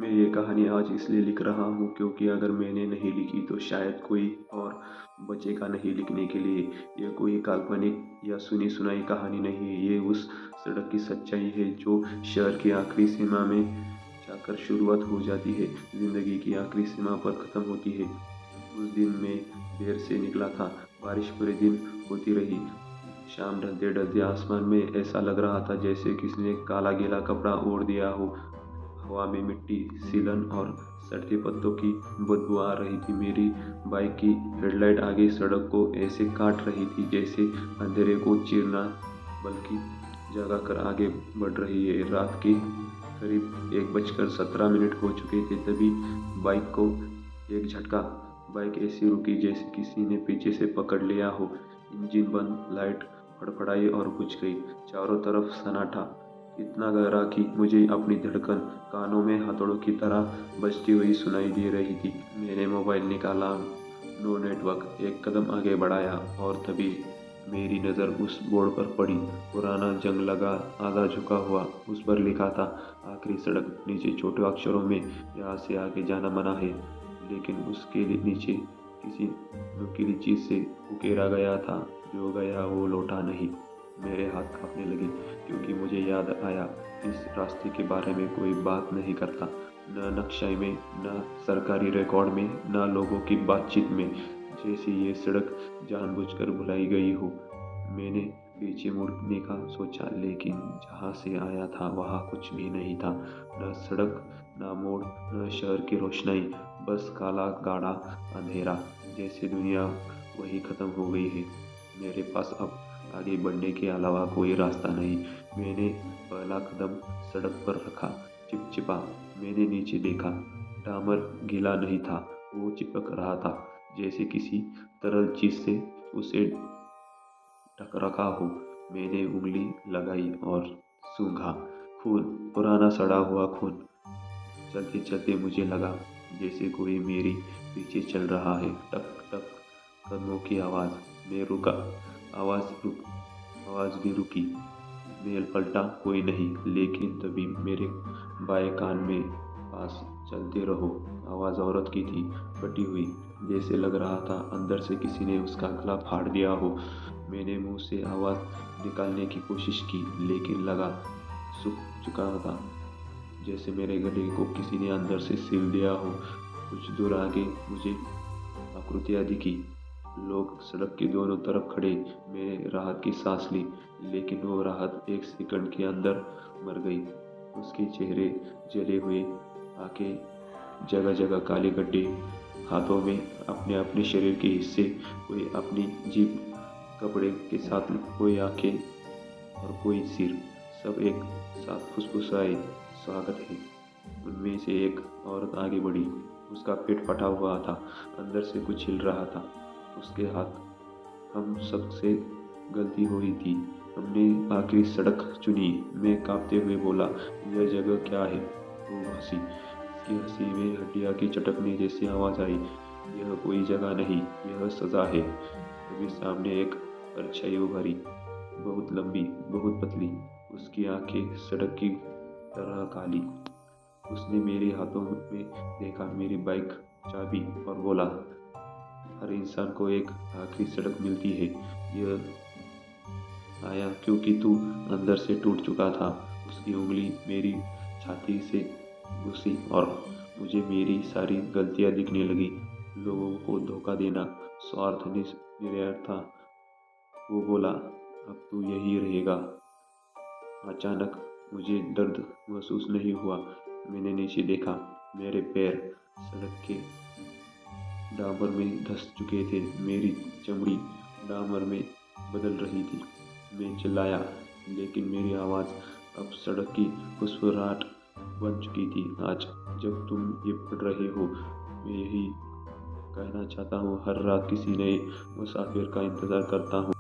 मैं ये कहानी आज इसलिए लिख रहा हूँ क्योंकि अगर मैंने नहीं लिखी तो शायद कोई और बचेगा नहीं लिखने के लिए। ये कोई काल्पनिक या सुनी सुनाई कहानी नहीं है, ये उस सड़क की सच्चाई है जो शहर की आखिरी सीमा में जाकर शुरुआत हो जाती है, ज़िंदगी की आखिरी सीमा पर ख़त्म होती है। उस दिन मैं देर से निकला था, बारिश पूरे दिन होती रही। शाम ढलते ढलते आसमान में ऐसा लग रहा था जैसे किसी ने काला गीला कपड़ा ओढ़ दिया हो। हवा में मिट्टी, सीलन और सड़ते पत्तों की बदबू आ रही थी। मेरी बाइक की हेडलाइट आगे सड़क को ऐसे काट रही थी जैसे अंधेरे को चीरना बल्कि जगा कर आगे बढ़ रही है। रात के करीब 1:17 हो चुके थे, तभी बाइक को एक झटका। बाइक ऐसी रुकी जैसे किसी ने पीछे से पकड़ लिया हो। इंजन बंद, लाइट फड़फड़ाई और बुझ गई। चारों तरफ सन्नाटा इतना गहरा कि मुझे अपनी धड़कन कानों में हथौड़ों की तरह बजती हुई सुनाई दे रही थी। मैंने मोबाइल निकाला, नो नेटवर्क। एक कदम आगे बढ़ाया और तभी मेरी नज़र उस बोर्ड पर पड़ी। पुराना जंग लगा आधा झुका हुआ। उस पर लिखा था, आखिरी सड़क। नीचे छोटे अक्षरों में, यहाँ से आगे जाना मना है। लेकिन उसके नीचे किसी नुकीली चीज़ से उकेरा गया था, जो गया वो लौटा नहीं। मेरे हाथ कांपने लगे क्योंकि मुझे याद आया, इस रास्ते के बारे में कोई बात नहीं करता, न नक्शे में, न सरकारी रिकॉर्ड में, न लोगों की बातचीत में, जैसे ये सड़क जानबूझकर भुलाई गई हो। मैंने पीछे मुड़ने का सोचा, लेकिन जहाँ से आया था वहाँ कुछ भी नहीं था। न सड़क, न मोड़, न शहर की रोशनाई, बस काला गाढ़ा अंधेरा, जैसे दुनिया वही ख़त्म हो गई है। मेरे पास अब आगे बढ़ने के अलावा कोई रास्ता नहीं। मैंने पहला कदम सड़क पर रखा, चिपचिपा। मैंने नीचे देखा, डामर गीला नहीं था, वो चिपक रहा था जैसे किसी तरल चीज़ से उसे ढक रखा हो। मैंने उंगली लगाई और सूंघा, खून, पुराना सड़ा हुआ खून। चलते चलते मुझे लगा जैसे कोई मेरे पीछे चल रहा है। टक टक कदमों की आवाज़। मैं रुका, आवाज़ भी रुकी। मैं पलटा, कोई नहीं। लेकिन तभी मेरे बाएं कान में, पास चलते रहो। आवाज़ औरत की थी, फटी हुई, जैसे लग रहा था अंदर से किसी ने उसका गला फाड़ दिया हो। मैंने मुंह से आवाज़ निकालने की कोशिश की, लेकिन लगा सूख चुका था, जैसे मेरे गले को किसी ने अंदर से सील दिया हो। कुछ दूर आगे मुझे आकृतियाँ दिखी, लोग सड़क के दोनों तरफ खड़े। मैंने राहत की सांस ली, लेकिन वो राहत एक सेकंड के अंदर मर गई। उसके चेहरे जले हुए, आंखें जगह जगह काले गड्ढे, हाथों में अपने अपने शरीर के हिस्से, कोई अपनी जीभ कपड़े के साथ, कोई आंखें और कोई सिर, सब एक साथ फुसफुसाए, स्वागत है। उनमें से एक औरत आगे बढ़ी। उसका पेट फटा हुआ था, अंदर से कुछ हिल रहा था। उसके हाथ, हम सबसे गलती हुई थी, हमने आखिरी सड़क चुनी। मैं कांपते हुए बोला, यह जगह क्या है? वो हंसी, उसकी हंसी में हड्डियाँ की चटकने जैसी आवाज़ आई। यह कोई जगह नहीं, यह सज़ा है। तभी सामने एक परछाई उभरी, बहुत लंबी, बहुत पतली। उसकी आंखें सड़क की तरह काली। उसने मेरे हाथों में देखा, मेरी बाइक चाबी, और बोला, हर इंसान को एक आखिरी सड़क मिलती है। यह आया क्योंकि तू अंदर से टूट चुका था। उसकी उंगली मेरी छाती से घुसी और मुझे मेरी सारी गलतियां दिखने लगी। लोगों को धोखा देना, स्वार्थ, निरर्थता। वो बोला, अब तू यही रहेगा। अचानक मुझे दर्द महसूस नहीं हुआ। मैंने नीचे देखा, मेरे पैर सड़क के डामर में धंस चुके थे। मेरी चमड़ी डामर में बदल रही थी। मैं चिल्लाया, लेकिन मेरी आवाज़ अब सड़क की फुसफुसाहट बन चुकी थी। आज जब तुम ये पढ़ रहे हो, मैं यही कहना चाहता हूँ, हर रात किसी नए मुसाफिर का इंतज़ार करता हूँ।